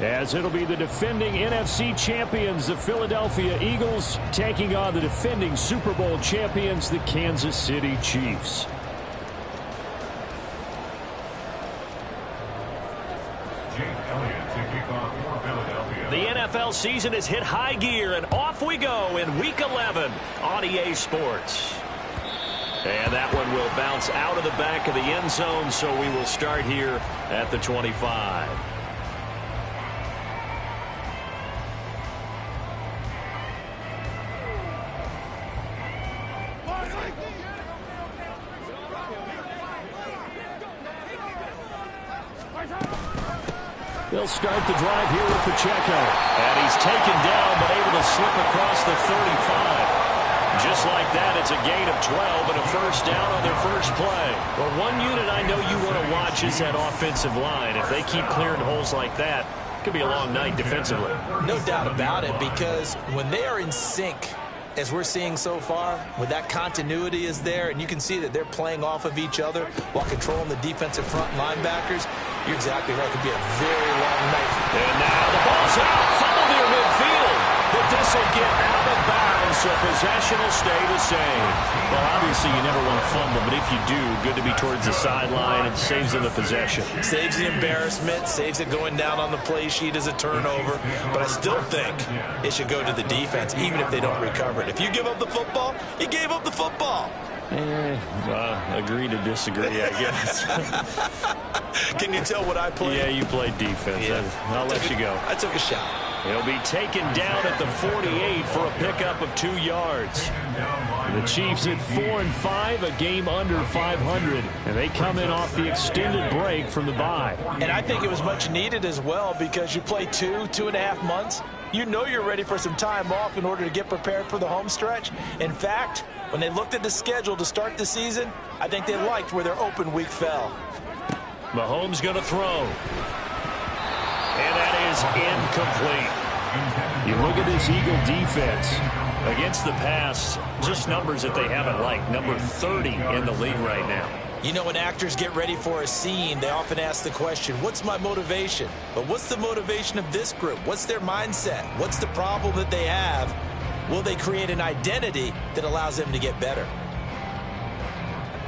as it'll be the defending NFC champions, the Philadelphia Eagles, taking on the defending Super Bowl champions, the Kansas City Chiefs. The NFL season has hit high gear, and off we go in Week 11 on EA Sports. And that one will bounce out of the back of the end zone, so we will start here at the 25. They'll start the drive here with Pacheco. And he's taken down, but able to slip across the 35. Just like that, it's a gain of 12 and a first down on their first play. Well, one unit I know you want to watch is that offensive line. If they keep clearing holes like that, it could be a long night defensively. No doubt about it, because when they are in sync, as we're seeing so far, when that continuity is there, and you can see that they're playing off of each other while controlling the defensive front linebackers, you're exactly right. It could be a very long night. And now the ball's out. Fumble near midfield. But this will get out of bounds, so possession will stay the same. Well, obviously you never want to fumble, but if you do, good to be towards the sideline and saves them the possession. Saves the embarrassment, saves it going down on the play sheet as a turnover. But I still think it should go to the defense, even if they don't recover it. If you give up the football, you gave up the football. Agree to disagree, I guess. Can you tell what I played? Yeah, you played defense. Yeah. I'll let you go. I took a shot. He'll be taken down at the 48 for a pickup of 2 yards. The Chiefs at 4-5, a game under 500, and they come in off the extended break from the bye. And I think it was much needed as well, because you play 2.5 months. You know you're ready for some time off in order to get prepared for the home stretch. In fact, when they looked at the schedule to start the season, I think they liked where their open week fell. Mahomes going to throw. And that is incomplete. You look at this Eagle defense. Against the pass, just numbers that they haven't liked. Number 30 in the league right now. You know, when actors get ready for a scene, they often ask the question, what's my motivation? But what's the motivation of this group? What's their mindset? What's the problem that they have? Will they create an identity that allows them to get better?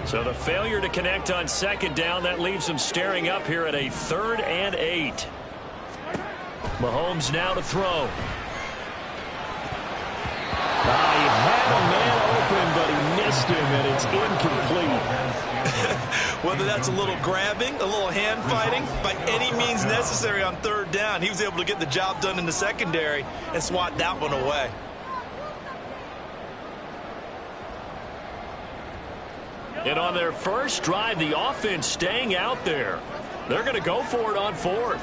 So the failure to connect on second down, that leaves them staring up here at a 3rd and 8. Mahomes now to throw. He had a man open, but he missed him, and it's incomplete. Whether that's a little grabbing, a little hand fighting, by any means necessary on 3rd down, he was able to get the job done in the secondary and swat that one away. And on their first drive, the offense staying out there. They're going to go for it on 4th.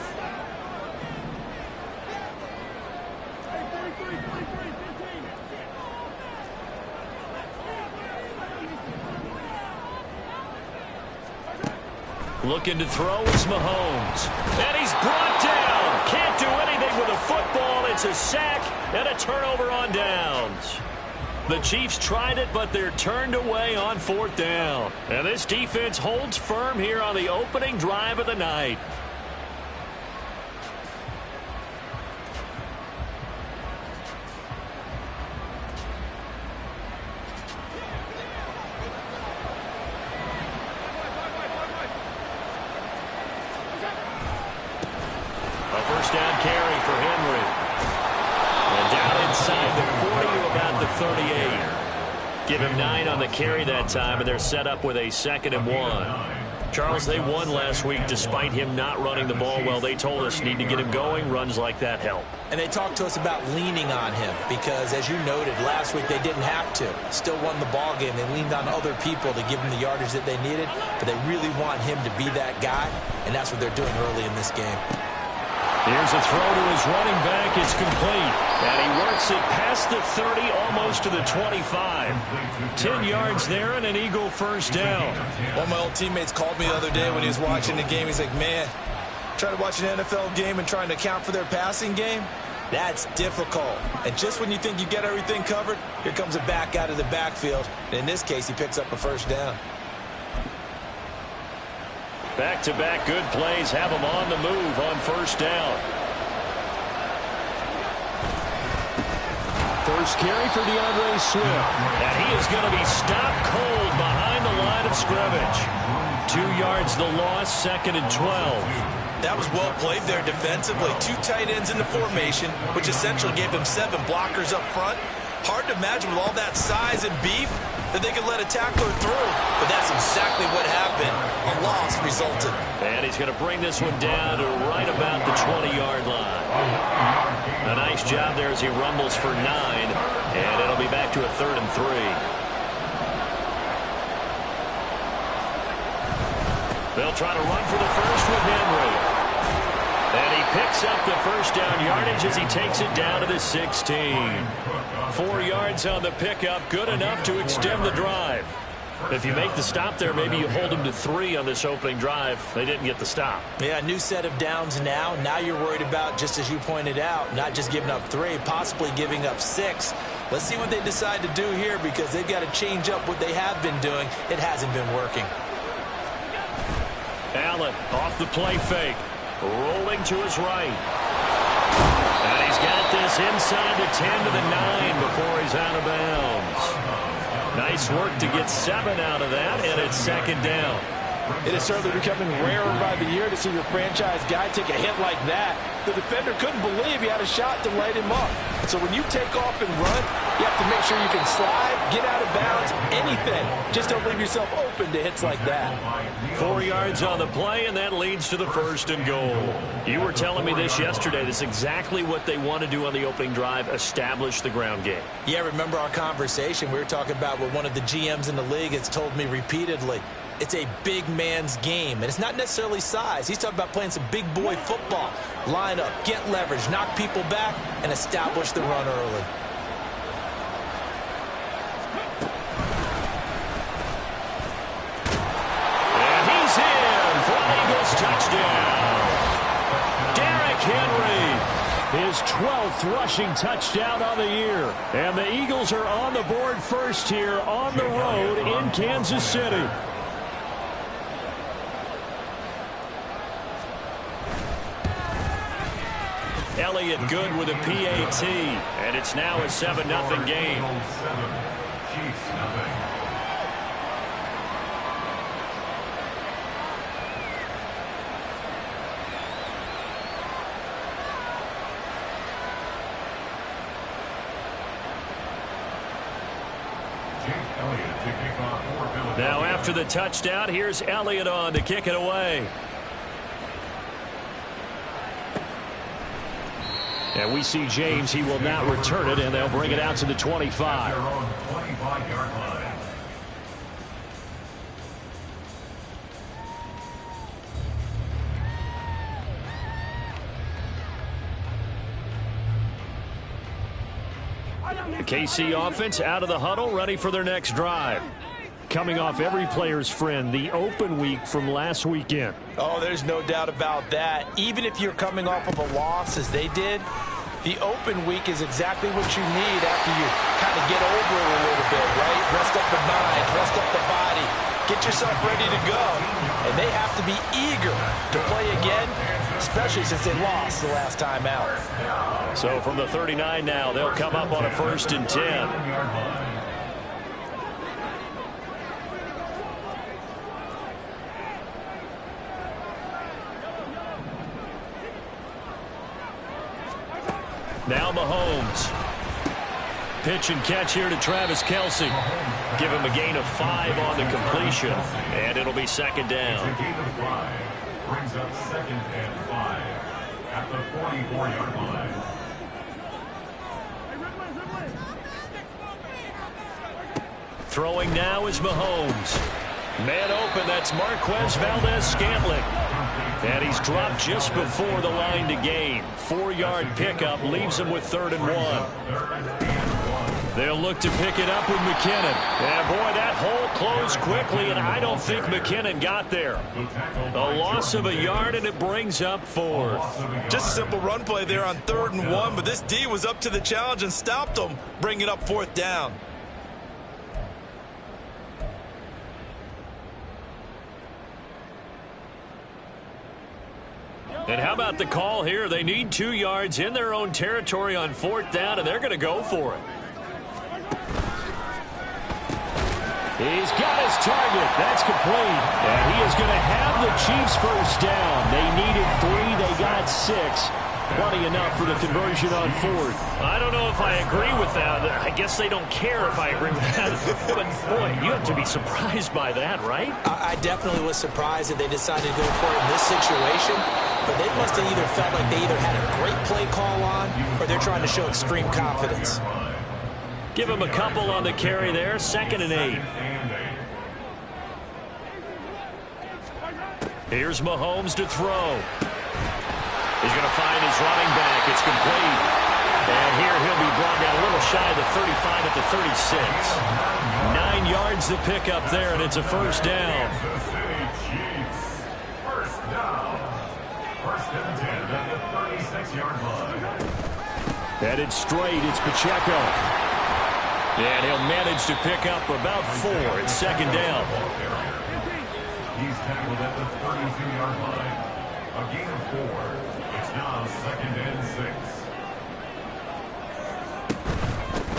Looking to throw is Mahomes. And he's brought down. Can't do anything with a football. It's a sack and a turnover on downs. The Chiefs tried it, but they're turned away on 4th down. And this defense holds firm here on the opening drive of the night. First down carry for Henry. And down inside the 40 to about the 38. Give him 9 on the carry that time, and they're set up with a 2nd and 1. Charles, they won last week despite him not running the ball well. They told us need to get him going. Runs like that help. And they talked to us about leaning on him because, as you noted, last week they didn't have to. Still won the ball game. They leaned on other people to give them the yardage that they needed, but they really want him to be that guy, and that's what they're doing early in this game. Here's a throw to his running back. It's complete. And he works it past the 30, almost to the 25. 10 yards there and an Eagle first down. One of my old teammates called me the other day when he was watching the game. He's like, man, trying to watch an NFL game and trying to account for their passing game, that's difficult. And just when you think you get everything covered, here comes a back out of the backfield. And in this case, he picks up a first down. Back-to-back good plays have them on the move on first down. first carry for DeAndre Swift. And he is going to be stopped cold behind the line of scrimmage. 2 yards the loss, 2nd and 12. That was well played there defensively. 2 tight ends in the formation, which essentially gave them 7 blockers up front. Hard to imagine with all that size and beef that they could let a tackler through. But that's exactly what happened. A loss resulted. And he's going to bring this one down to right about the 20-yard line. A nice job there as he rumbles for 9. And it'll be back to a 3rd and 3. They'll try to run for the first with Henry. And he picks up the first down yardage as he takes it down to the 16. 4 yards on the pickup, good enough to extend the drive. If you make the stop there, maybe you hold them to 3 on this opening drive. They didn't get the stop. Yeah, new set of downs now. Now you're worried about, just as you pointed out, not just giving up 3, possibly giving up 6. Let's see what they decide to do here because they've got to change up what they have been doing. It hasn't been working. Allen off the play fake. Rolling to his right. And he's got this inside the 10 to the 9 before he's out of bounds. Nice work to get 7 out of that, and it's 2nd down. It is certainly becoming rarer by the year to see your franchise guy take a hit like that. The defender couldn't believe he had a shot to light him up. So when you take off and run, you have to make sure you can slide, get out of bounds, anything. Just don't leave yourself open to hits like that. 4 yards on the play, and that leads to the 1st and goal. You were telling me this yesterday. This is exactly what they want to do on the opening drive, establish the ground game. Yeah, remember our conversation. We were talking about what one of the GMs in the league has told me repeatedly. It's a big man's game, and it's not necessarily size. He's talking about playing some big boy football. Line up, get leverage, knock people back, and establish the run early. And he's in for an Eagles touchdown. Derrick Henry, his 12th rushing touchdown on the year. And the Eagles are on the board first here on the road in Kansas City. Elliott good with a PAT, and it's now a 7-0 game. Now after the touchdown, here's Elliott on to kick it away. And we see James. He will not return it, and they'll bring it out to the 25. The KC offense out of the huddle, ready for their next drive. Coming off every player's friend, the open week from last weekend. Oh, there's no doubt about that. Even if you're coming off of a loss as they did, the open week is exactly what you need after you kind of get over it a little bit, right? Rest up the mind, rest up the body, get yourself ready to go. And they have to be eager to play again, especially since they lost the last time out. So from the 39 now, they'll come up on a 1st and 10. Now Mahomes. Pitch and catch here to Travis Kelce. Give him a gain of 5 on the completion. And it'll be 2nd down. Brings up 2nd and 5 at the 44-yard line. Throwing now is Mahomes. Man open, that's Marquez Valdes-Scantling. And he's dropped just before the line to gain. 4-yard pickup leaves him with 3rd and 1. They'll look to pick it up with McKinnon. And boy, that hole closed quickly, and I don't think McKinnon got there. A loss of a yard, and it brings up 4th. Just a simple run play there on 3rd and 1, but this D was up to the challenge and stopped them, bringing up 4th down. And how about the call here? They need 2 yards in their own territory on 4th down, and they're going to go for it. He's got his target. That's complete. And he is going to have the Chiefs first down. They needed 3. They got 6. Plenty enough for the conversion on 4th. I don't know if I agree with that. I guess they don't care if I agree with that. But, boy, you have to be surprised by that, right? I definitely was surprised that they decided to go for it in this situation. But they must have either felt like they either had a great play call on or they're trying to show extreme confidence. Give him a couple on the carry there. 2nd and 8. Here's Mahomes to throw. He's going to find his running back. It's complete. And here he'll be brought down a little shy of the 35 at the 36. 9 yards to pick up there, and it's a first down. Kansas City Chiefs. First down. 1st and 10 at the 36-yard line. Headed straight, it's Pacheco. And he'll manage to pick up about 4. It's 2nd down. He's tackled at the 32-yard line. A gain of 4. It's now 2nd and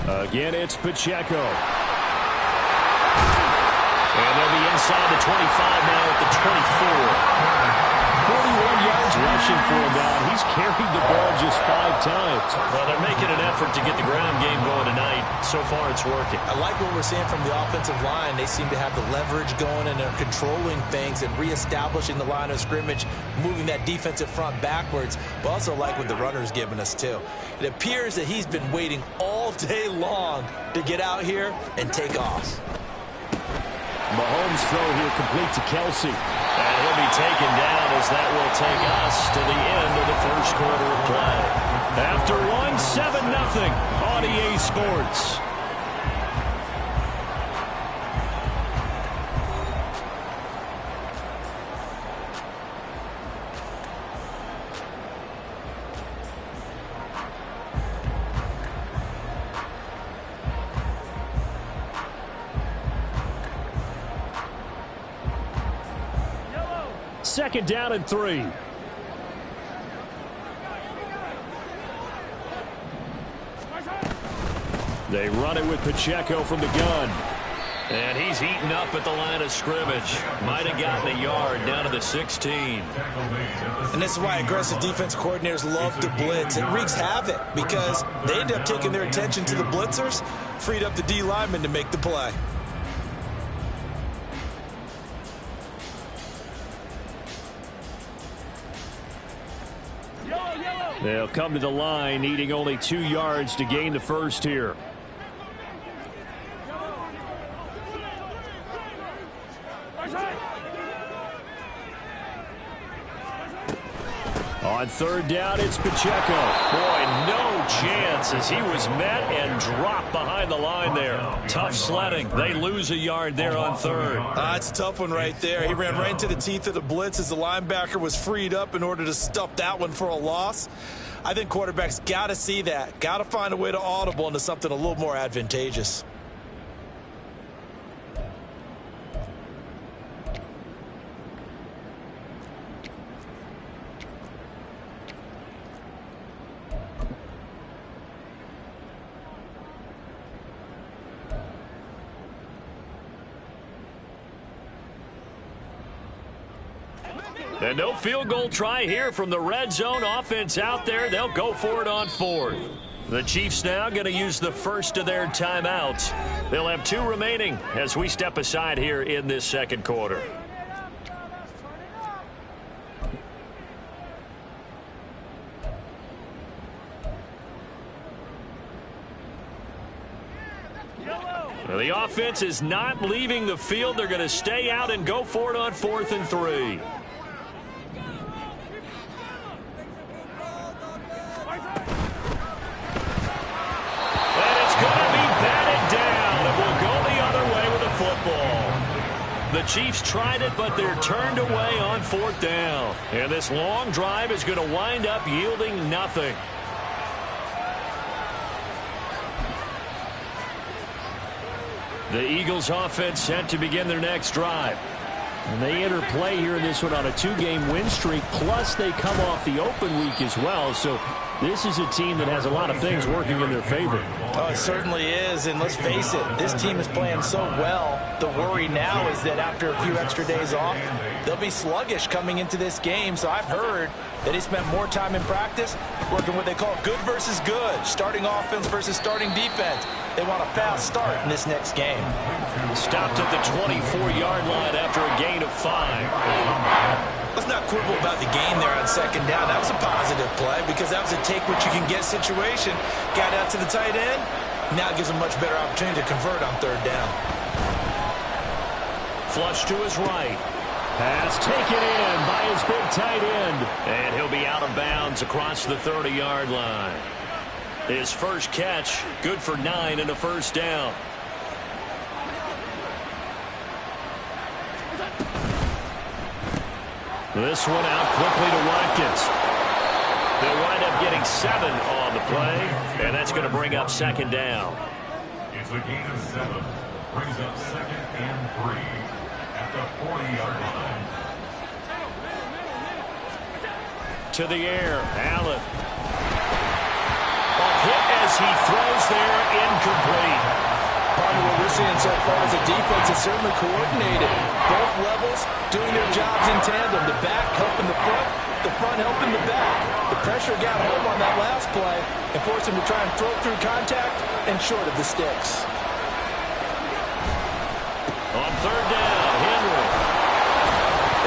6. Again, it's Pacheco. And they'll be inside the 25 now at the 24. 41 yards rushing for him now. He's carried the ball just 5 times. Well, they're making an effort to get the ground game going tonight. So far, it's working. I like what we're seeing from the offensive line. They seem to have the leverage going and are controlling things and reestablishing the line of scrimmage, moving that defensive front backwards. But also like what the runner's giving us, too. It appears that he's been waiting all day long to get out here and take off. Mahomes' throw here complete to Kelsey. And he'll be taken down as that will take us to the end of the first quarter of play. After 1, 7-0 on EA Sports. Second down and 3. They run it with Pacheco from the gun. And he's eaten up at the line of scrimmage. Might have gotten a yard down to the 16. And this is why aggressive defense coordinators love to blitz. It wreaks havoc because they end up taking their attention to the blitzers, freed up the D lineman to make the play. They'll come to the line, needing only 2 yards to gain the first here. On 3rd down, it's Pacheco. Boy, no chance as he was met and dropped behind the line there. Tough sledding. They lose a yard there on 3rd. That's a tough one right there. He ran right into the teeth of the blitz as the linebacker was freed up in order to stuff that one for a loss. I think quarterbacks got to see that. Got to find a way to audible into something a little more advantageous. And no field goal try here from the red zone offense out there. They'll go for it on 4th. The Chiefs now going to use the first of their timeouts. They'll have 2 remaining as we step aside here in this second quarter. Well, the offense is not leaving the field. They're going to stay out and go for it on 4th and 3. The Chiefs tried it, but they're turned away on 4th down. And this long drive is going to wind up yielding nothing. The Eagles offense set to begin their next drive. And they enter play here in this one on a 2-game win streak, plus they come off the open week as well. So this is a team that has a lot of things working in their favor. Oh, it certainly is, and let's face it, this team is playing so well. The worry now is that after a few extra days off, they'll be sluggish coming into this game. So I've heard that they spent more time in practice working what they call good versus good, starting offense versus starting defense. They want a fast start in this next game. Stopped at the 24-yard line after a gain of 5. Let's not quibble about the gain there on second down. That was a positive play because that was a take-what-you-can-get situation. Got out to the tight end. Now it gives them much better opportunity to convert on third down. Flush to his right. Pass taken in by his big tight end. And he'll be out of bounds across the 30-yard line. His first catch, good for 9 and a first down. This one out quickly to Watkins. They'll wind up getting 7 on the play, and that's going to bring up second down. It's a gain of 7. Brings up 2nd and 3 at the 40-yard line. To the air, Allen. A hit as he throws there, incomplete. Part of what we're seeing so far is the defense is certainly coordinated. Both levels doing their jobs in tandem. The back helping the front helping the back. The pressure got home on that last play and forced him to try and throw through contact and short of the sticks. On third down, Henry.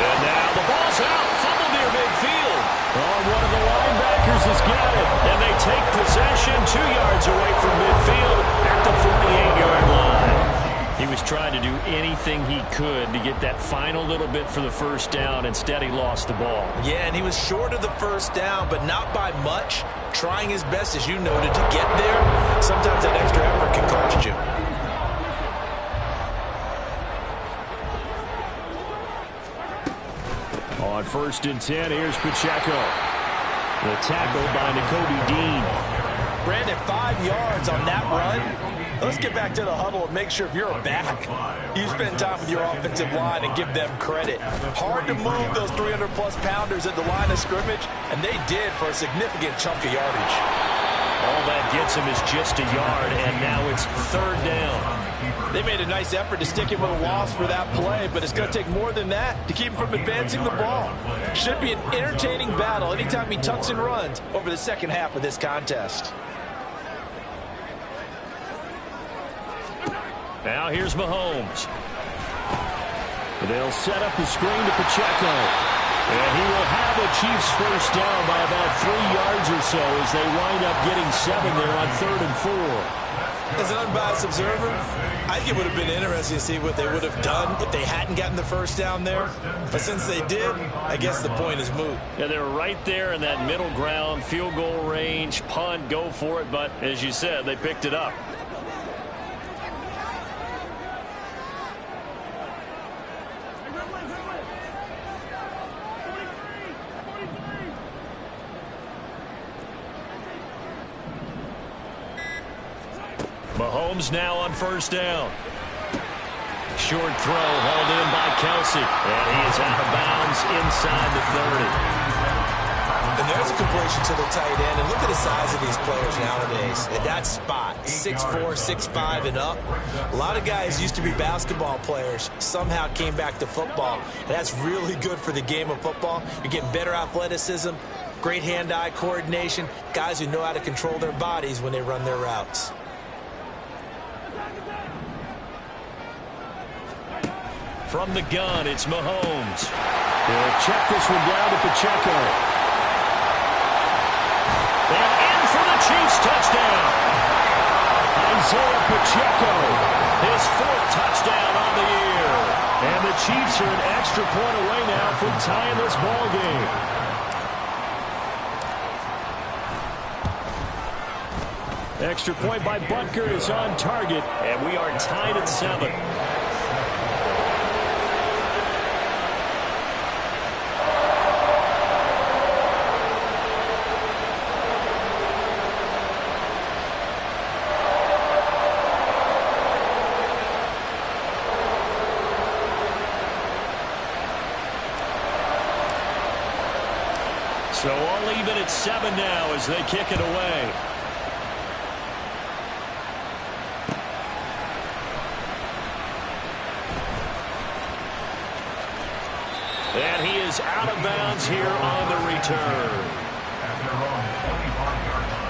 And now the ball's out. Fumble near midfield. Oh, one of the linebackers has got it. And they take possession 2 yards away from midfield at the 48-yard line. He was trying to do anything he could to get that final little bit for the first down. Instead, he lost the ball. Yeah, and he was short of the first down, but not by much. Trying his best, as you noted, to get there. Sometimes that extra effort can cost you. On 1st and 10, here's Pacheco. The tackle by Nakobe Dean. Brandon, 5 yards on that run. Let's get back to the huddle and make sure if you're a back, you spend time with your offensive line and give them credit. Hard to move those 300-plus pounders at the line of scrimmage, and they did for a significant chunk of yardage. All that gets him is just a yard, and now it's third down. They made a nice effort to stick him with a loss for that play, but it's going to take more than that to keep him from advancing the ball. Should be an entertaining battle anytime he tucks and runs over the second half of this contest. Now here's Mahomes. They'll set up the screen to Pacheco. And he will have the Chiefs first down by about 3 yards or so as they wind up getting 7 there on 3rd and 4. As an unbiased observer, I think it would have been interesting to see what they would have done if they hadn't gotten the first down there. But since they did, I guess the point is moot. Yeah, they're right there in that middle ground, field goal range, punt, go for it. But as you said, they picked it up. Mahomes now on first down. Short throw hauled in by Kelsey. And he is out of bounds inside the 30. And there's a completion to the tight end. And look at the size of these players nowadays. At that spot, 6'4", 6'5", and up. A lot of guys used to be basketball players, somehow came back to football. And that's really good for the game of football. You're getting better athleticism, great hand-eye coordination, guys who know how to control their bodies when they run their routes. From the gun, it's Mahomes. They'll check this one down to Pacheco. And in for the Chiefs touchdown. Isaiah Pacheco, his 4th touchdown on the year. And the Chiefs are an extra point away now from tying this ball game. Extra point by Butker is on target, and we are tied at 7. So all even at 7 now as they kick it away. And he is out of bounds here on the return. At their own 25-yard line.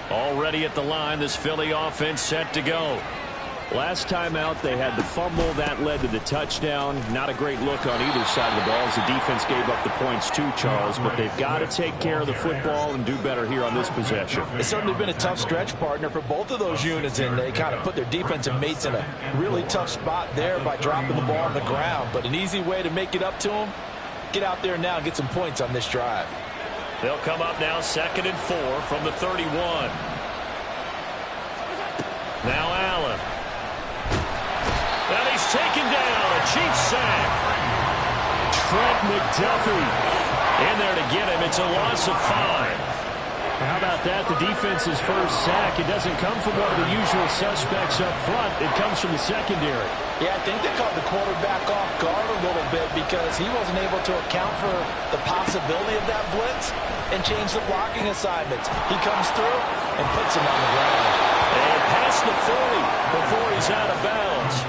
Already at the line, this Philly offense set to go. Last time out, they had the fumble that led to the touchdown. Not a great look on either side of the ball as the defense gave up the points too, Charles. But they've got to take care of the football and do better here on this possession. It's certainly been a tough stretch, partner, for both of those units, and they kind of put their defensive mates in a really tough spot there by dropping the ball on the ground. But an easy way to make it up to them, get out there now and get some points on this drive. They'll come up now 2nd and 4 from the 31. Now Allen. And he's taken down. A Chiefs sack. Trent McDuffie in there to get him. It's a loss of 5. How about that? The defense's first sack. It doesn't come from one of the usual suspects up front. It comes from the secondary. Yeah, I think they caught the quarterback off guard a little bit because he wasn't able to account for the possibility of that blitz and change the blocking assignments. He comes through and puts him on the ground. And past the 40 before he's out of bounds.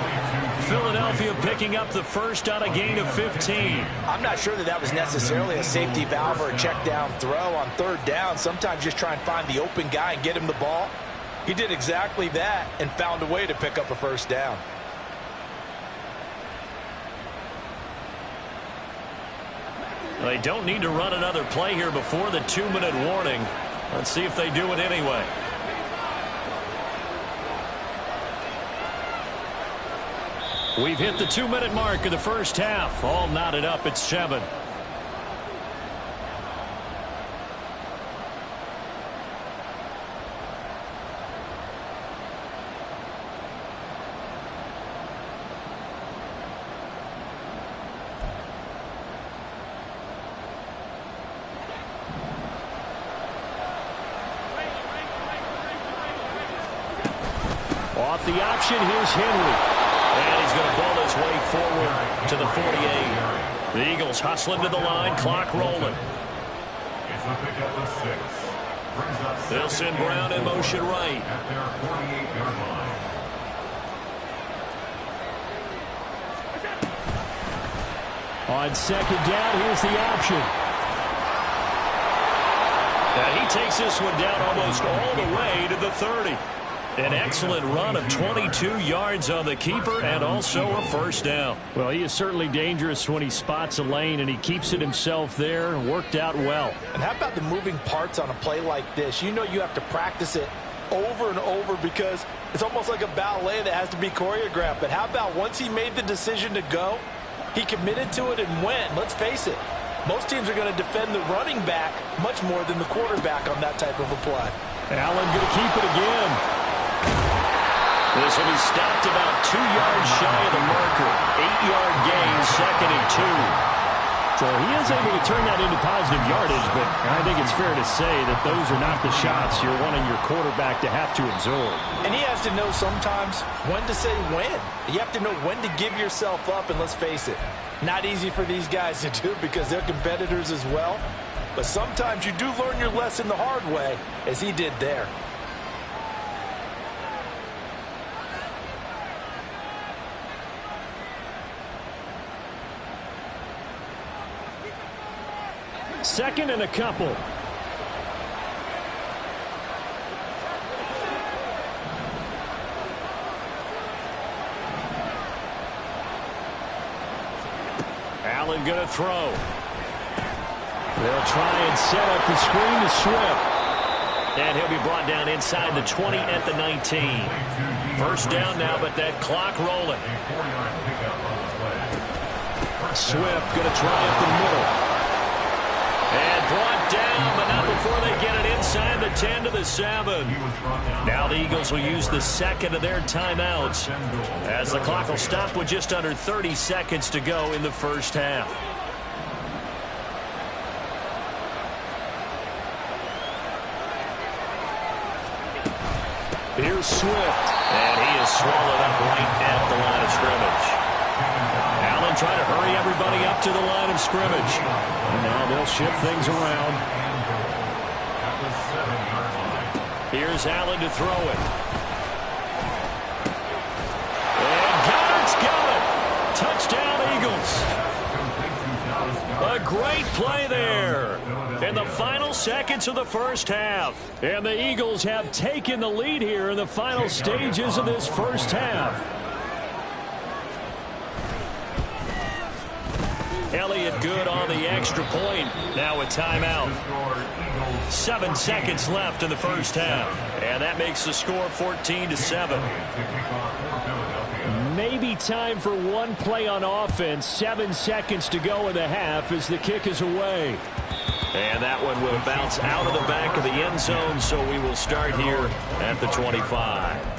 Philadelphia picking up the first on a gain of 15. I'm not sure that that was necessarily a safety valve or a check down throw on 3rd down. Sometimes just try and find the open guy and get him the ball. He did exactly that and found a way to pick up a first down. They don't need to run another play here before the 2-minute warning. Let's see if they do it anyway. We've hit the 2-minute mark of the first half. All knotted up at 7. Off the option, here's Henry. And he's going to ball his way forward to the 48. The Eagles hustling to the line, clock rolling. It's a pickup of 6. Brings up They'll send Brown in motion right. At their 48-yard line. On 2nd down, here's the option. And he takes this one down almost all the way to the 30. An excellent run of 22 yards on the keeper and also a first down. Well, he is certainly dangerous when he spots a lane, and he keeps it himself there and worked out well. And how about the moving parts on a play like this? You know you have to practice it over and over because it's almost like a ballet that has to be choreographed. But how about once he made the decision to go, he committed to it and went. Let's face it, most teams are going to defend the running back much more than the quarterback on that type of a play. Allen going to keep it again. This will be stopped about 2 yards shy of the marker. 8-yard gain, 2nd and 2. So he is able to turn that into positive yardage, but I think it's fair to say that those are not the shots you're wanting your quarterback to have to absorb. And he has to know sometimes when to say when. You have to know when to give yourself up, and let's face it, not easy for these guys to do because they're competitors as well. But sometimes you do learn your lesson the hard way, as he did there. Second and a couple. Allen going to throw. They'll try and set up the screen to Swift. And he'll be brought down inside the 20 at the 19. First down now, but that clock rolling. Swift going to try up the middle. And brought down, but not before they get it inside. assign the 10 to the 7. Now the Eagles will use the second of their timeouts as the clock will stop with just under 30 seconds to go in the first half. Here's Swift. And he is swallowed up right at the line of scrimmage. Allen trying to hurry everybody up to the line of scrimmage. And now they'll shift things around. Here's Allen to throw it. And Goddard's got it. Touchdown, Eagles. A great play there in the final seconds of the first half. And the Eagles have taken the lead here in the final stages of this first half. Elliott good on the extra point. Now a timeout. 7 seconds left in the first half. And that makes the score 14-7. Maybe time for one play on offense. 7 seconds to go in the half as the kick is away. And that one will bounce out of the back of the end zone, so we will start here at the 25.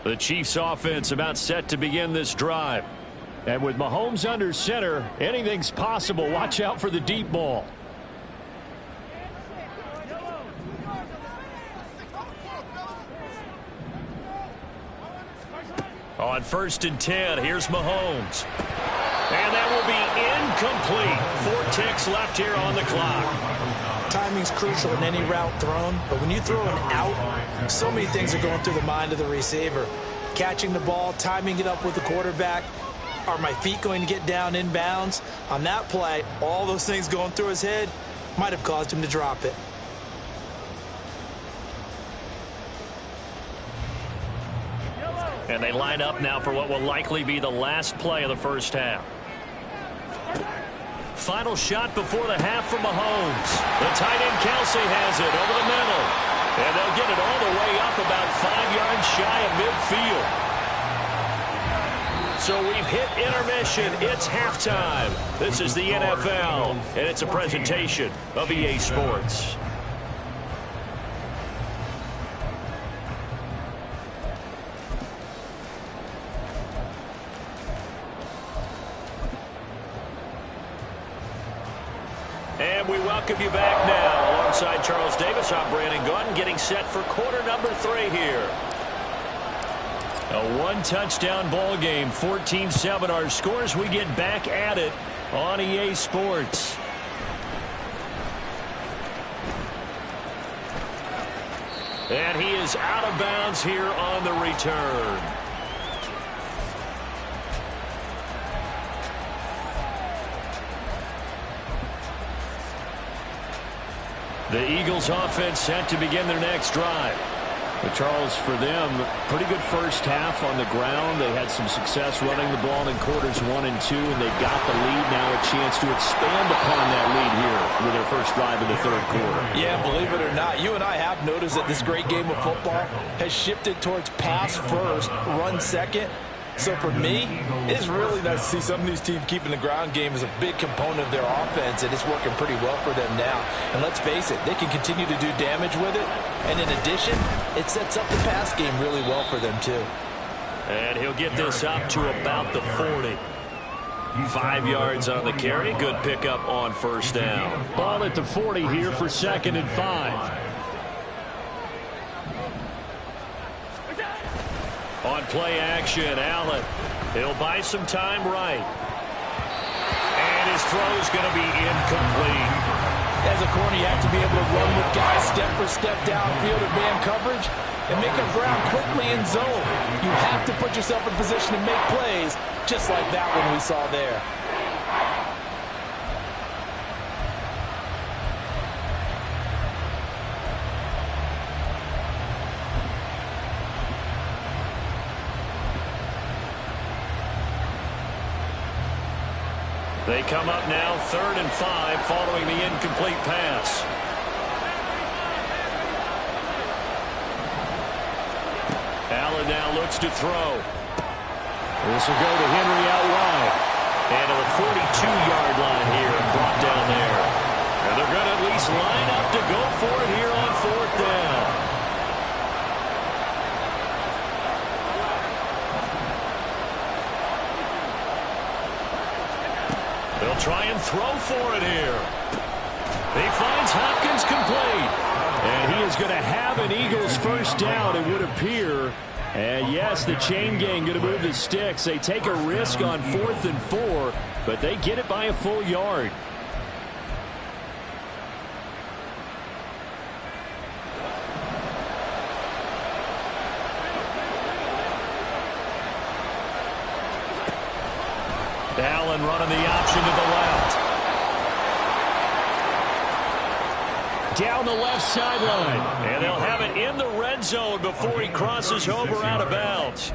The Chiefs offense about set to begin this drive. And with Mahomes under center, anything's possible. Watch out for the deep ball. On 1st and 10, here's Mahomes. And that will be incomplete. 4 ticks left here on the clock. Timing's crucial in any route thrown, but when you throw an out, so many things are going through the mind of the receiver. Catching the ball, timing it up with the quarterback. Are my feet going to get down in bounds? On that play, all those things going through his head might have caused him to drop it. And they line up now for what will likely be the last play of the first half. Final shot before the half from Mahomes. The tight end Kelsey has it over the middle. And they'll get it all the way up about 5 yards shy of midfield. So we've hit intermission. It's halftime. This is the NFL, and it's a presentation of EA Sports. And we welcome you back now. Alongside Charles Davis, I'm Brandon Gaudin, getting set for quarter number 3 here. A one-touchdown ball game, 14-7 our scores. We get back at it on EA Sports. And he is out of bounds here on the return. The Eagles offense set to begin their next drive. But Charles, for them, pretty good first half on the ground. They had some success running the ball in quarters 1 and 2, and they got the lead. Now a chance to expand upon that lead here with their first drive in the third quarter. Yeah, believe it or not, you and I have noticed that this great game of football has shifted towards pass first, run second. So for me, it's really nice to see some of these teams keeping the ground game as a big component of their offense, and it's working pretty well for them now. And let's face it, they can continue to do damage with it. And in addition, it sets up the pass game really well for them too. And he'll get this up to about the 40. 5 yards on the carry. Good pickup on first down. Ball at the 40 here for 2nd and 5. On play action, Allen. He'll buy some time right. And his throw's going to be incomplete. As a corner, you have to be able to run with guys step for step downfield in man coverage and make up ground quickly in zone. You have to put yourself in position to make plays, just like that one we saw there. They come up now 3rd and 5 following the incomplete pass. Allen now looks to throw. This will go to Henry out wide. And to the 42-yard line here and brought down there. And they're going to at least line up to go for it here on 4th down. They'll try and throw for it here. He finds Hopkins complete. And he is going to have an Eagles first down, it would appear. And yes, the chain gang going to move the sticks. They take a risk on 4th and 4, but they get it by a full yard. Allen running the option to the left. Down the left sideline. And they'll have it in the red zone before he crosses over out of bounds.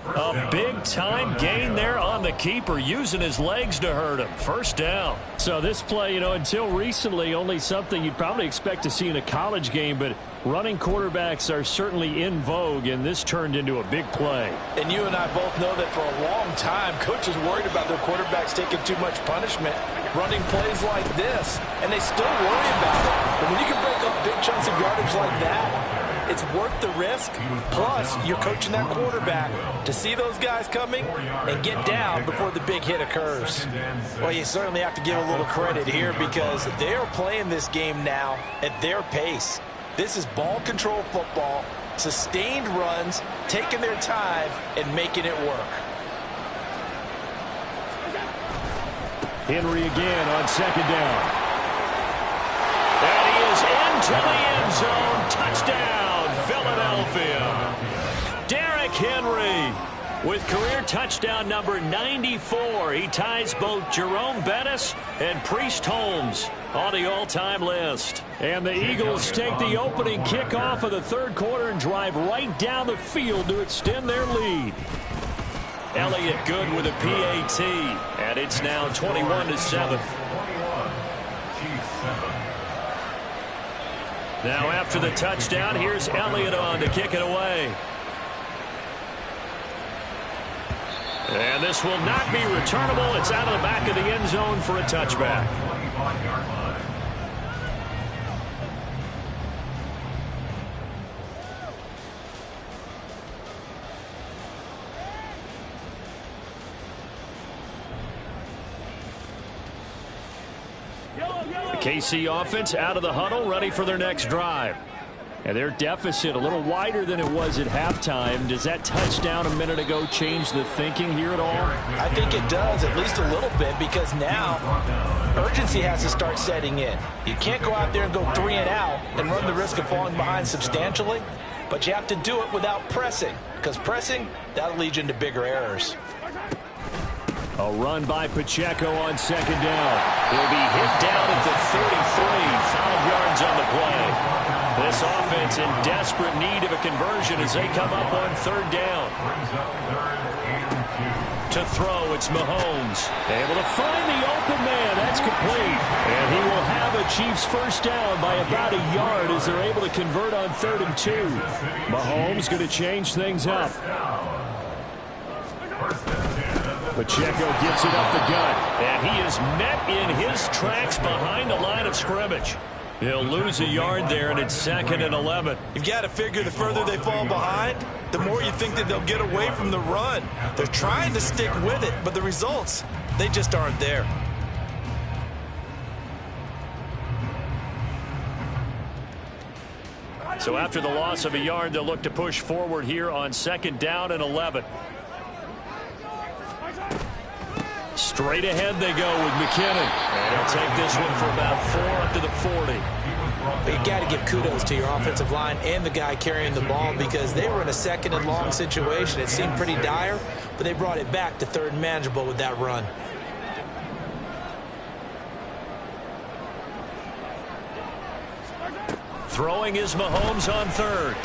A big-time gain there on the keeper, using his legs to hurt him. First down. So this play, until recently, only something you'd probably expect to see in a college game, but running quarterbacks are certainly in vogue, and this turned into a big play. And you and I both know that for a long time, coaches worried about their quarterbacks taking too much punishment, running plays like this, and they still worry about it. But when you can break up big chunks of yardage like that, it's worth the risk. Plus, you're coaching that quarterback to see those guys coming and get down before the big hit occurs. Well, you certainly have to give a little credit here because they are playing this game now at their pace. This is ball control football, sustained runs, taking their time and making it work. Henry again on 2nd down. And he is into the end zone. Touchdown, Philadelphia. Derrick Henry with career touchdown number 94. He ties both Jerome Bettis and Priest Holmes on the all-time list. And the Eagles take the opening kickoff of the 3rd quarter and drive right down the field to extend their lead. Elliott good with a PAT, and it's now 21-7. Now after the touchdown, here's Elliott on to kick it away. And this will not be returnable. It's out of the back of the end zone for a touchback. The KC offense out of the huddle, ready for their next drive. And their deficit a little wider than it was at halftime. Does that touchdown a minute ago change the thinking here at all? I think it does, at least a little bit, because now urgency has to start setting in. You can't go out there and go 3 and out and run the risk of falling behind substantially, but you have to do it without pressing, because pressing, that'll lead you into bigger errors. A run by Pacheco on 2nd down. He'll be hit down at the 33, 5 yards on the play. This offense in desperate need of a conversion as they come up on 3rd down. To throw, it's Mahomes. Able to find the open man. That's complete. And he will have a Chiefs first down by about a yard as they're able to convert on 3rd and 2. Mahomes going to change things up. Pacheco gets it up the gut. And he is met in his tracks behind the line of scrimmage. He'll lose a yard there, and it's 2nd and 11. You've got to figure the further they fall behind, the more you think that they'll get away from the run. They're trying to stick with it, but the results, they just aren't there. So after the loss of a yard, they'll look to push forward here on 2nd down and 11. Straight ahead they go with McKinnon. And he'll take this one for about 4 up to the 40. But you got to give kudos to your offensive line and the guy carrying the ball because they were in a 2nd and long situation. It seemed pretty dire, but they brought it back to 3rd and manageable with that run. Throwing is Mahomes on 3rd.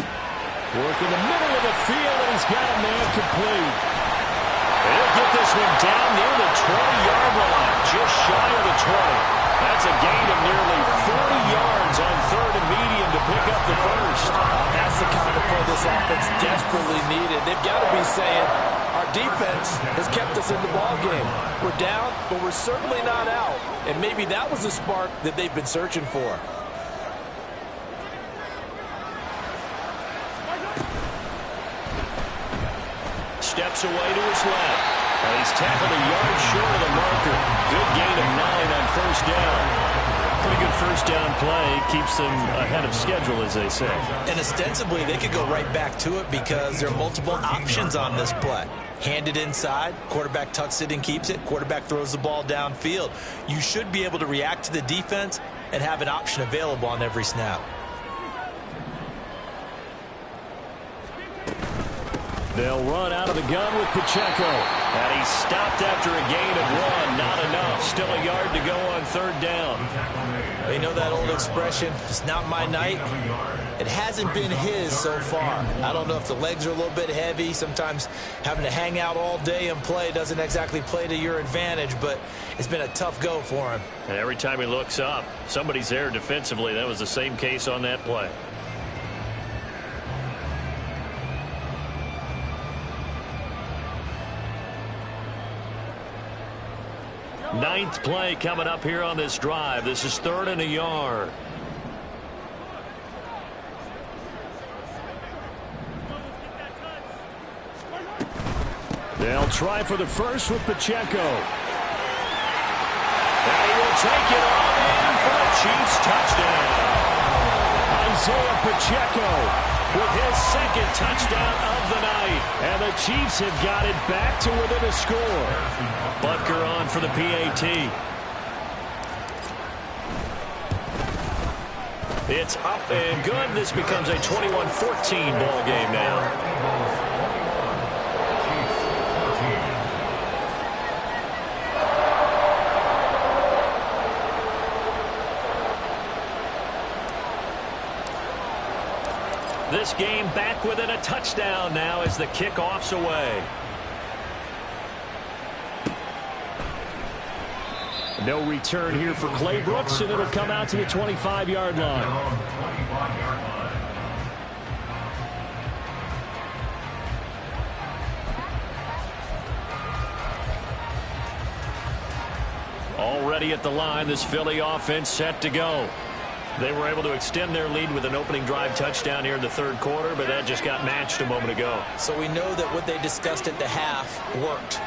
Working the middle of the field, and he's got a man complete. He'll get this one down near the 20-yard line, just shy of the 20. That's a gain of nearly 40 yards on 3rd and medium to pick up the first. That's the kind of play this offense offense desperately needed. They've got to be saying, our defense has kept us in the ball game. We're down, but we're certainly not out. And maybe that was the spark that they've been searching for. Steps away to his left. And he's tackled a yard short of the marker. Good gain of 9 on first down. Pretty good first down play. Keeps them ahead of schedule, as they say. And ostensibly, they could go right back to it because there are multiple options on this play. Hand it inside, quarterback tucks it and keeps it, quarterback throws the ball downfield. You should be able to react to the defense and have an option available on every snap. They'll run out of the gun with Pacheco. And he's stopped after a gain of 1. Not enough. Still a yard to go on third down. You know that old expression, it's not my night? It hasn't been his so far. I don't know if the legs are a little bit heavy. Sometimes having to hang out all day and play doesn't exactly play to your advantage, but it's been a tough go for him. And every time he looks up, somebody's there defensively. That was the same case on that play. Ninth play coming up here on this drive. This is 3rd and a yard. They'll try for the first with Pacheco. And he will take it all in for a Chiefs touchdown. Isaiah Pacheco with his 2nd touchdown of the night. And the Chiefs have got it back to within a score. Butker on for the PAT. It's up and good. This becomes a 21-14 ball game now. This game back within a touchdown now as the kickoff's away. No return here for Clay Brooks, and it'll come out to the 25-yard line. Already at the line, this Philly offense set to go. They were able to extend their lead with an opening drive touchdown here in the 3rd quarter, but that just got matched a moment ago. So we know that what they discussed at the half worked.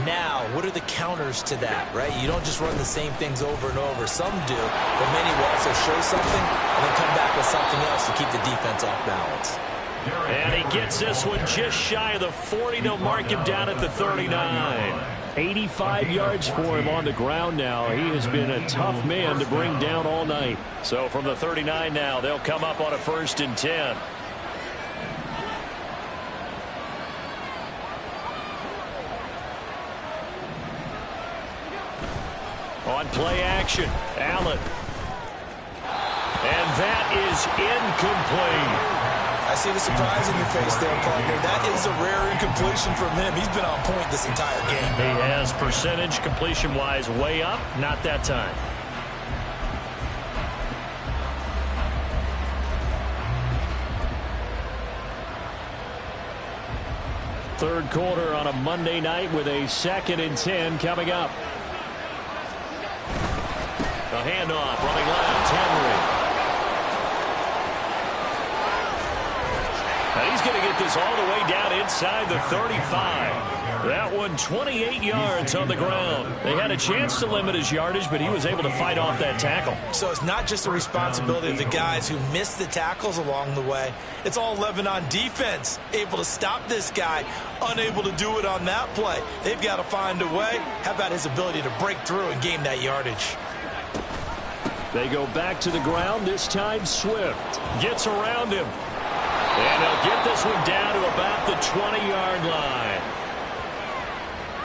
Now, what are the counters to that, right? You don't just run the same things over and over. Some do, but many will also show something and then come back with something else to keep the defense off balance. And he gets this one just shy of the 40. They'll mark him down at the 39. 85 yards for him on the ground now. He has been a tough man to bring down all night. So from the 39 now, they'll come up on a 1st and 10. On play action, Allen. And that is incomplete. I see the surprise in your face there, partner. That is a rare incompletion from him. He's been on point this entire game. He has percentage completion-wise way up. Not that time. Third quarter on a Monday night with a 2nd and 10 coming up. The handoff, running left, Henry. And he's going to get this all the way down inside the 35. That one 28 yards on the ground. They had a chance to limit his yardage, but he was able to fight off that tackle. So it's not just the responsibility of the guys who missed the tackles along the way. It's all 11 on defense, able to stop this guy, unable to do it on that play. They've got to find a way. How about his ability to break through and gain that yardage? They go back to the ground. This time Swift gets around him. And they'll get this one down to about the 20-yard line.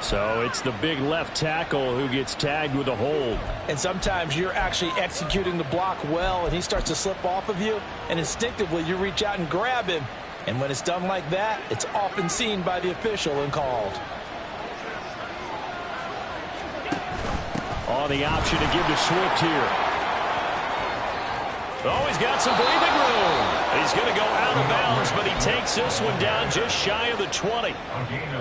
So it's the big left tackle who gets tagged with a hold. And sometimes you're actually executing the block well, and he starts to slip off of you, and instinctively you reach out and grab him. And when it's done like that, it's often seen by the official and called. On the option to give to Swift here. Oh, he's got some breathing room. He's going to go out of bounds, but he takes this one down just shy of the 20.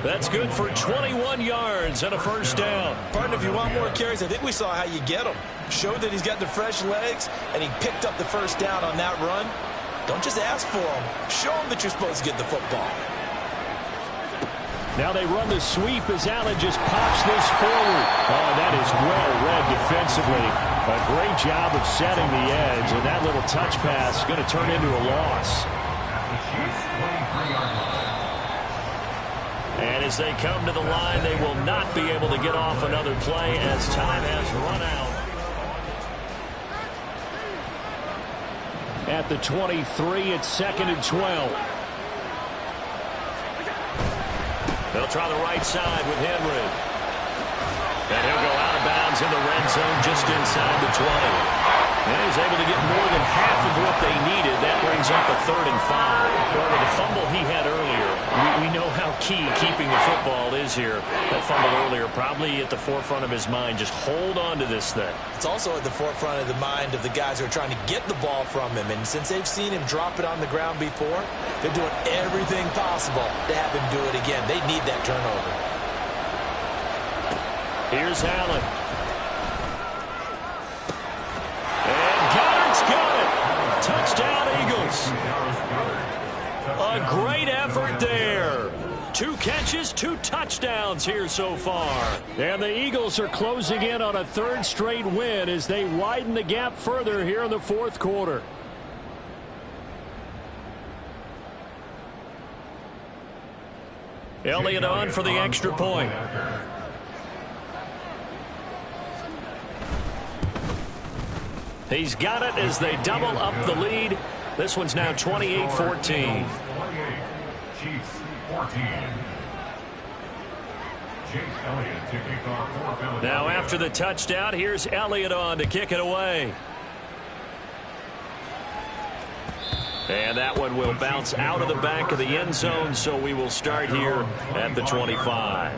That's good for 21 yards and a first down. Partner, if you want more carries, I think we saw how you get them. Showed that he's got the fresh legs, and he picked up the first down on that run. Don't just ask for them. Show them that you're supposed to get the football. Now they run the sweep as Allen just pops this forward. Oh, that is well read defensively. A great job of setting the edge, and that little touch pass is going to turn into a loss. And as they come to the line, they will not be able to get off another play as time has run out. At the 23, it's 2nd and 12. They'll try the right side with Henry. And he'll go out of bounds in the red zone just inside the 20. And he's able to get more than half of what they needed. That brings up a 3rd and 5. Well, with the fumble he had earlier, we know how key keeping the football is here. That fumble earlier probably at the forefront of his mind. Just hold on to this thing. It's also at the forefront of the mind of the guys who are trying to get the ball from him. And since they've seen him drop it on the ground before, they're doing everything possible to have him do it again. They need that turnover. Here's Allen. And Goddard's got it. Touchdown, Eagles. A great effort there. 2 catches, 2 touchdowns here so far. And the Eagles are closing in on a 3rd straight win as they widen the gap further here in the 4th quarter. Elliott on for the extra point. He's got it as they double up the lead. This one's now 28-14. Chiefs 14. Now after the touchdown, here's Elliott on to kick it away. And that one will bounce out of the back of the end zone, so we will start here at the 25.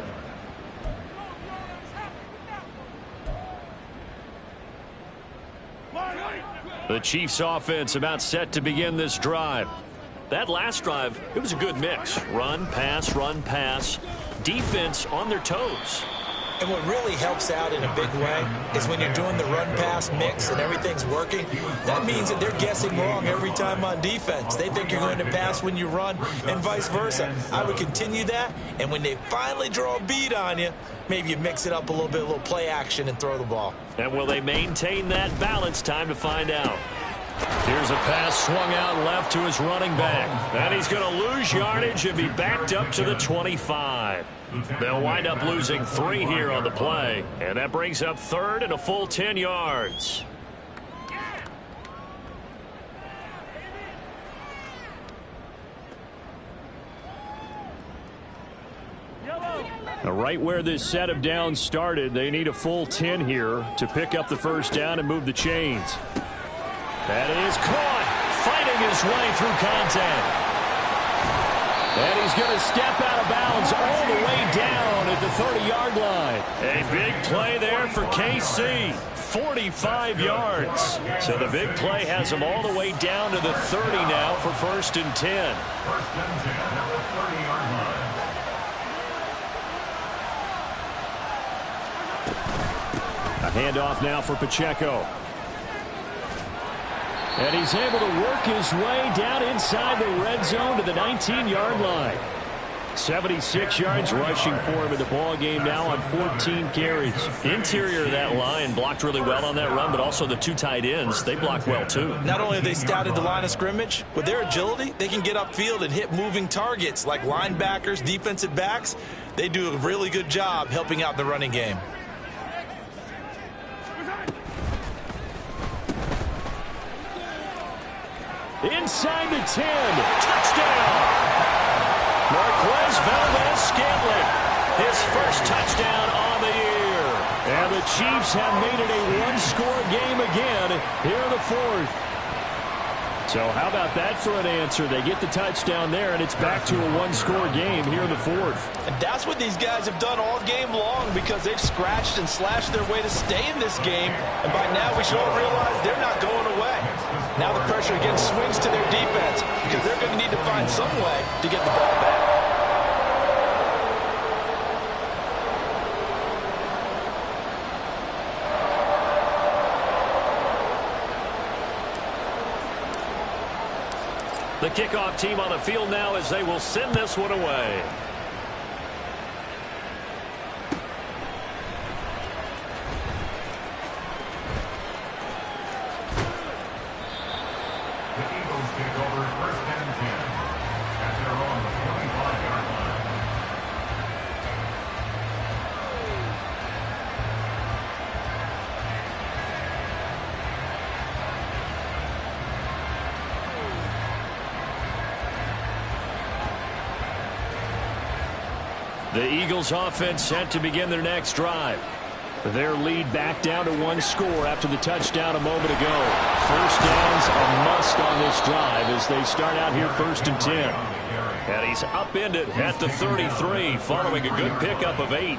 The Chiefs offense about set to begin this drive. That last drive, it was a good mix. Run, pass, defense on their toes. And what really helps out in a big way is when you're doing the run-pass mix and everything's working, that means that they're guessing wrong every time on defense. They think you're going to pass when you run and vice versa. I would continue that, and when they finally draw a beat on you, maybe you mix it up a little bit, a little play action and throw the ball. And will they maintain that balance? Time to find out. Here's a pass swung out left to his running back. And he's going to lose yardage and be backed up to the 25. They'll wind up losing 3 here on the play. And that brings up 3rd and a full 10 yards. Now, right where this set of downs started, they need a full 10 here to pick up the first down and move the chains. That is caught, fighting his way through contact. And he's going to step out of bounds all the way down at the 30-yard line. A big play there for KC, 45 yards. So the big play has him all the way down to the 30 now for 1st and 10. 1st and 10 at the 30-yard line. A handoff now for Pacheco. And he's able to work his way down inside the red zone to the 19-yard line. 76 yards rushing for him in the ball game now on 14 carries. Interior of that line blocked really well on that run, but also the 2 tight ends, they blocked well too. Not only have they scouted the line of scrimmage, with their agility, they can get upfield and hit moving targets like linebackers, defensive backs. They do a really good job helping out the running game. Inside the 10. Touchdown! Marquez Valdes-Scantling. His first touchdown on the year. And the Chiefs have made it a 1-score game again here in the 4th. So how about that for an answer? They get the touchdown there, and it's back to a 1-score game here in the 4th. And that's what these guys have done all game long because they've scratched and slashed their way to stay in this game. And by now we should all realize they're not going away. Now the pressure again swings to their defense because they're going to need to find some way to get the ball back. The kickoff team on the field now as they will send this one away. The Eagles take over first and 10 at their own 25-yard line. The Eagles offense set to begin their next drive. Their lead back down to 1 score after the touchdown a moment ago. First down's a must on this drive as they start out here first and 10. And he's upended at the 33 following a good pickup of 8.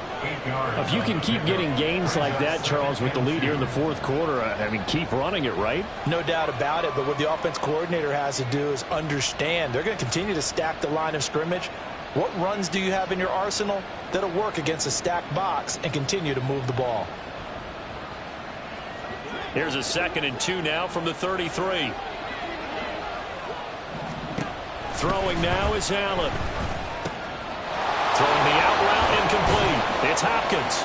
If you can keep getting gains like that, Charles, with the lead here in the fourth quarter, I mean, keep running it, right? No doubt about it, but what the offense coordinator has to do is understand they're going to continue to stack the line of scrimmage. What runs do you have in your arsenal that'll work against a stacked box and continue to move the ball? Here's a 2nd and 2 now from the 33. Throwing now is Allen. Throwing the out route incomplete. It's Hopkins.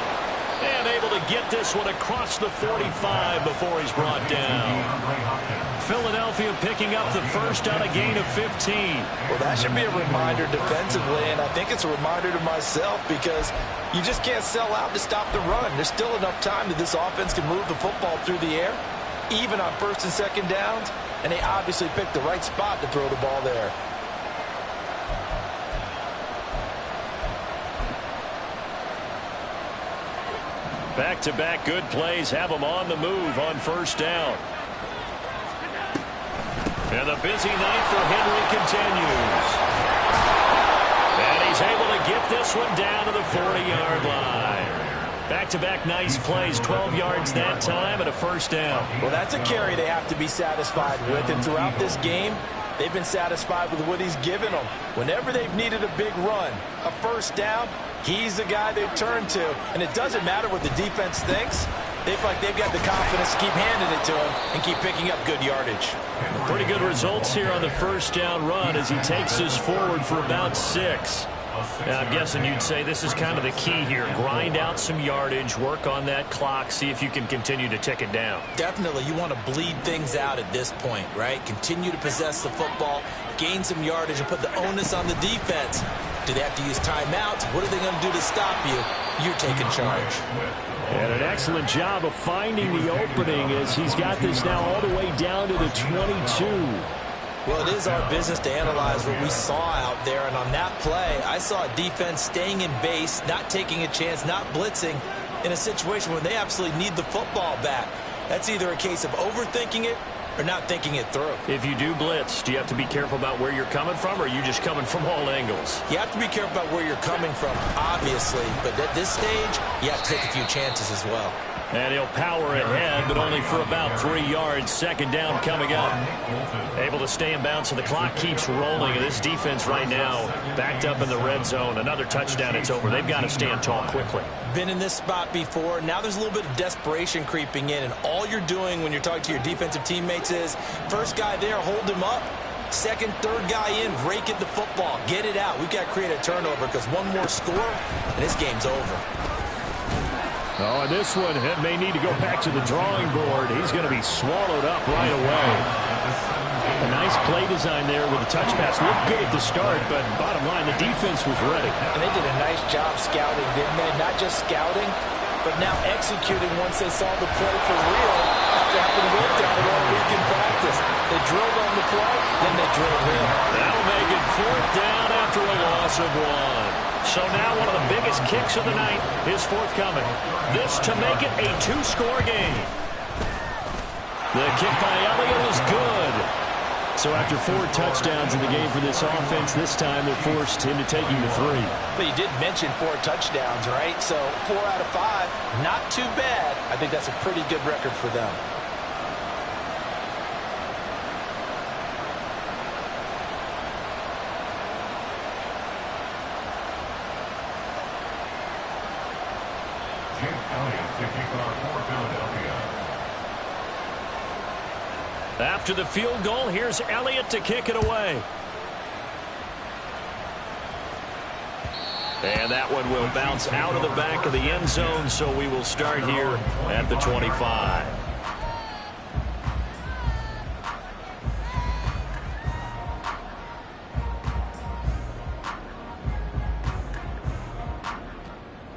And able to get this one across the 45 before he's brought down. Philadelphia picking up the first on a gain of 15. Well, that should be a reminder defensively, and I think it's a reminder to myself because you just can't sell out to stop the run. There's still enough time that this offense can move the football through the air, even on 1st and 2nd downs, and they obviously picked the right spot to throw the ball there. Back-to-back good plays have them on the move on 1st down. And the busy night for Henry continues. And he's able to get this one down to the 40-yard line. Back-to-back nice plays, 12 yards that time and a 1st down. Well, that's a carry they have to be satisfied with, and throughout this game, they've been satisfied with what he's given them. Whenever they've needed a big run, a 1st down, he's the guy they've turned to. And it doesn't matter what the defense thinks. They feel like they've got the confidence to keep handing it to him and keep picking up good yardage. Pretty good results here on the 1st down run as he takes this forward for about 6. Now, I'm guessing you'd say this is kind of the key here. Grind out some yardage, work on that clock, see if you can continue to tick it down. Definitely, you want to bleed things out at this point, right? Continue to possess the football, gain some yardage, and put the onus on the defense. Do they have to use timeouts? What are they going to do to stop you? You're taking charge. And an excellent job of finding the opening as he's got this now all the way down to the 22. Well, it is our business to analyze what we saw out there, and on that play, I saw a defense staying in base, not taking a chance, not blitzing in a situation where they absolutely need the football back. That's either a case of overthinking it or not thinking it through. If you do blitz, do you have to be careful about where you're coming from, or are you just coming from all angles? You have to be careful about where you're coming from, obviously, but at this stage, you have to take a few chances as well. And he'll power ahead, but only for about 3 yards. 2nd down coming up. Able to stay in bounds, so the clock keeps rolling. And this defense right now backed up in the red zone. Another touchdown, it's over. They've got to stand tall quickly. Been in this spot before. Now there's a little bit of desperation creeping in, and all you're doing when you're talking to your defensive teammates is, first guy there, hold him up. 2nd, 3rd guy in, rake at the football. Get it out. We've got to create a turnover because one more score, and this game's over. Oh, and this one may need to go back to the drawing board. He's going to be swallowed up right away. A nice play design there with the touch pass. Looked good at the start, but bottom line, the defense was ready. And they did a nice job scouting, didn't they? Not just scouting, but now executing once they saw the play for real after having worked on it all week in practice. They drilled on the play, then they drilled him. That'll make it 4th down after a loss of 1. So now one of the biggest kicks of the night is forthcoming. This to make it a 2-score game. The kick by Elliott is good. So after 4 touchdowns in the game for this offense, this time they're forced into taking the 3. But you did mention 4 touchdowns, right? So 4 out of 5, not too bad. I think that's a pretty good record for them. Jake Elliott to kick off for Philadelphia. After the field goal, here's Elliott to kick it away. And that one will bounce out of the back of the end zone, so we will start here at the 25.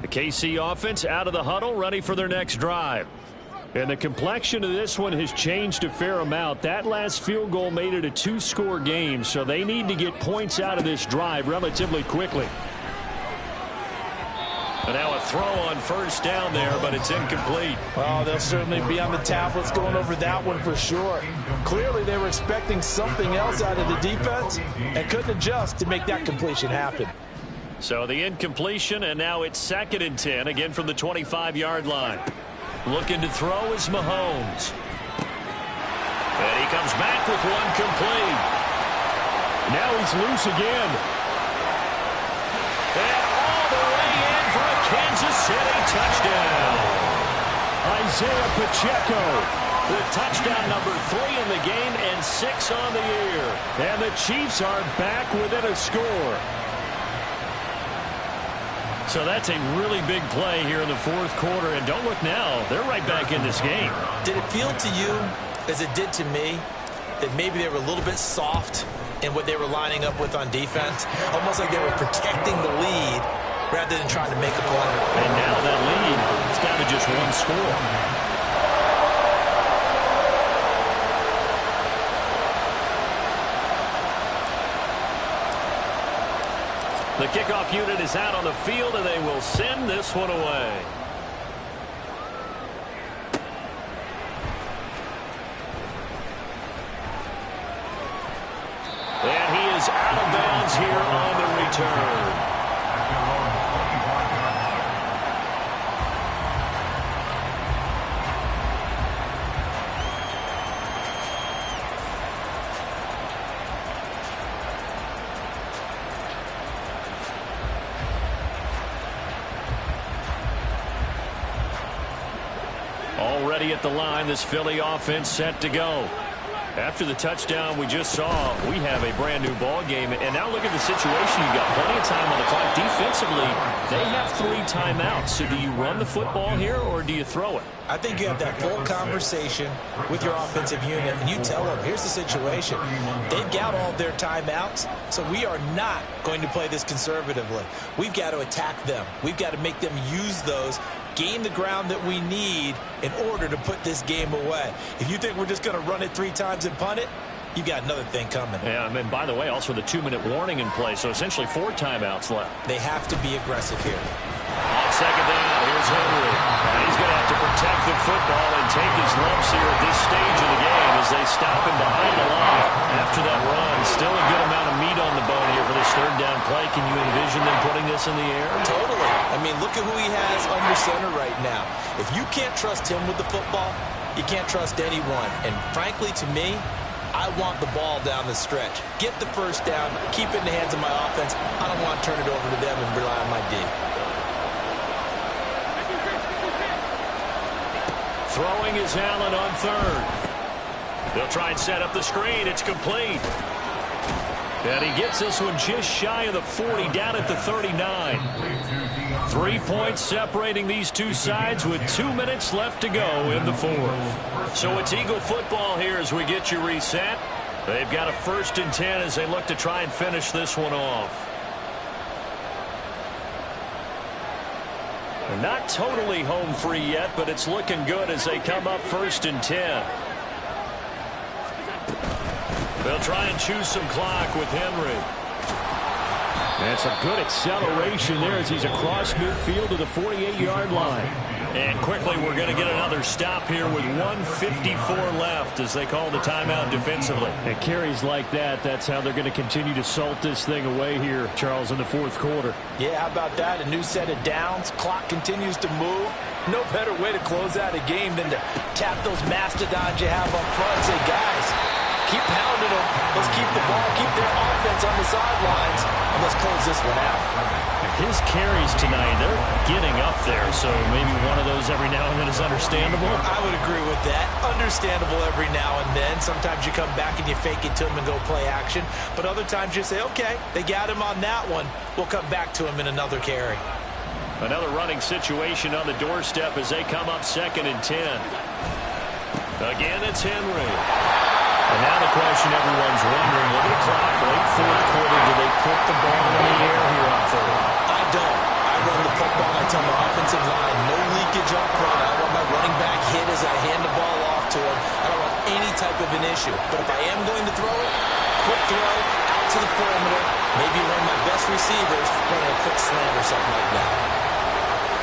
The KC offense out of the huddle, ready for their next drive. And the complexion of this one has changed a fair amount. That last field goal made it a two-score game, so they need to get points out of this drive relatively quickly. And now a throw on first down there, but it's incomplete. Oh, they'll certainly be on the tablets going over that one for sure. Clearly they were expecting something else out of the defense and couldn't adjust to make that completion happen. So the incompletion, and now it's 2nd and 10, again from the 25-yard line. Looking to throw is Mahomes. And he comes back with one complete. Now he's loose again. And all the way in for a Kansas City touchdown. Isaiah Pacheco with touchdown number 3 in the game and 6 on the year. And the Chiefs are back within a score. So that's a really big play here in the fourth quarter. And don't look now, they're right back in this game. Did it feel to you, as it did to me, that maybe they were a little bit soft in what they were lining up with on defense? Almost like they were protecting the lead rather than trying to make a play. And now that lead is down to just one score. The kickoff unit is out on the field, and they will send this one away. And he is out of bounds here on the return. Already at the line, this Philly offense set to go. After the touchdown we just saw, we have a brand new ball game. And now look at the situation. You've got plenty of time on the clock. Defensively, they have 3 timeouts. So do you run the football here or do you throw it? I think you have that full conversation with your offensive unit, and you tell them, here's the situation. They've got all their timeouts, so we are not going to play this conservatively. We've got to attack them. We've got to make them use those, gain the ground that we need in order to put this game away. If you think we're just going to run it 3 times and punt it, you got another thing coming. Yeah, and by the way, also the 2-minute warning in play, so essentially 4 timeouts left. They have to be aggressive here. On second down, here's Henry. And he's going to have to protect the football and take his lumps here at this stage of the game as they stop him behind the line. After that run, still a good amount of meat on the bone here for this 3rd down play. Can you envision them putting this in the air? Totally. I mean, look at who he has under center right now. If you can't trust him with the football, you can't trust anyone. And frankly, to me, I want the ball down the stretch. Get the first down, keep it in the hands of my offense. I don't want to turn it over to them and rely on my D. Throwing is Allen on 3rd. They'll try and set up the screen. It's complete. And he gets this one just shy of the 40, down at the 39. 3 points separating these two sides with 2 minutes left to go in the 4th. So it's Eagle football here as we get you reset. They've got a 1st and 10 as they look to try and finish this one off. They're not totally home free yet, but it's looking good as they come up 1st and 10. They'll try and choose some clock with Henry. That's a good acceleration there as he's across midfield to the 48-yard line. And quickly we're going to get another stop here with 1:54 left as they call the timeout defensively. And carries like that, that's how they're going to continue to salt this thing away here, Charles, in the 4th quarter. Yeah, how about that? A new set of downs. Clock continues to move. No better way to close out a game than to tap those mastodons you have up front and say, guys, keep pounding them. Let's keep the ball, keep their offense on the sidelines, and let's close this one out. his carries tonight, they're getting up there, so maybe one of those every now and then is understandable. I would agree with that. Understandable every now and then. Sometimes you come back and you fake it to him and go play action, but other times you say, okay, they got him on that one. We'll come back to him in another carry. Another running situation on the doorstep as they come up 2nd and 10. Again, it's Henry. And now the question everyone's wondering, look at the clock, late 4th quarter, do they put the ball in the air here on 3rd? I don't. I run the football. I tell my offensive line, no leakage up front. I want my running back hit as I hand the ball off to him. I don't want any type of an issue. But if I am going to throw it, quick throw, out to the perimeter, maybe one of my best receivers running a quick slant or something like that.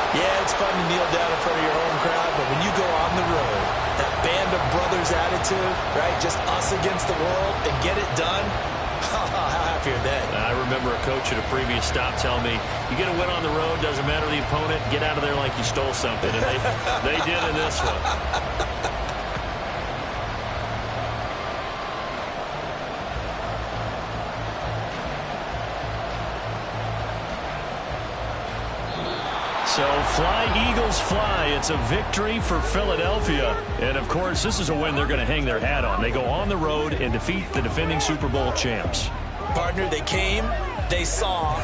Yeah, it's fun to kneel down in front of your home crowd, but when you go on the road, that band of brothers attitude, right, just us against the world, and get it done, how happy are they? I remember a coach at a previous stop telling me, you get a win on the road, doesn't matter the opponent, get out of there like you stole something, and they did in this one. So fly, Eagles, fly. It's a victory for Philadelphia. And, of course, this is a win they're going to hang their hat on. They go on the road and defeat the defending Super Bowl champs. Partner, they came, they saw,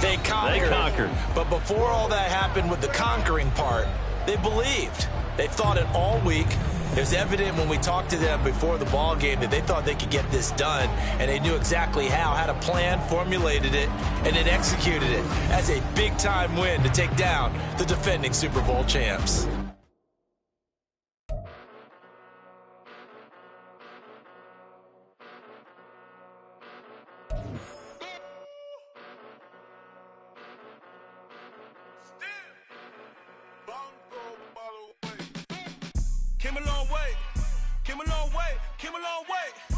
they conquered. They conquered. But before all that happened with the conquering part, they believed. They thought it all week. It was evident when we talked to them before the ball game that they thought they could get this done, and they knew exactly how, had a plan, formulated it, and then executed it as a big-time win to take down the defending Super Bowl champs. Came a long way, came a long way, came a long way.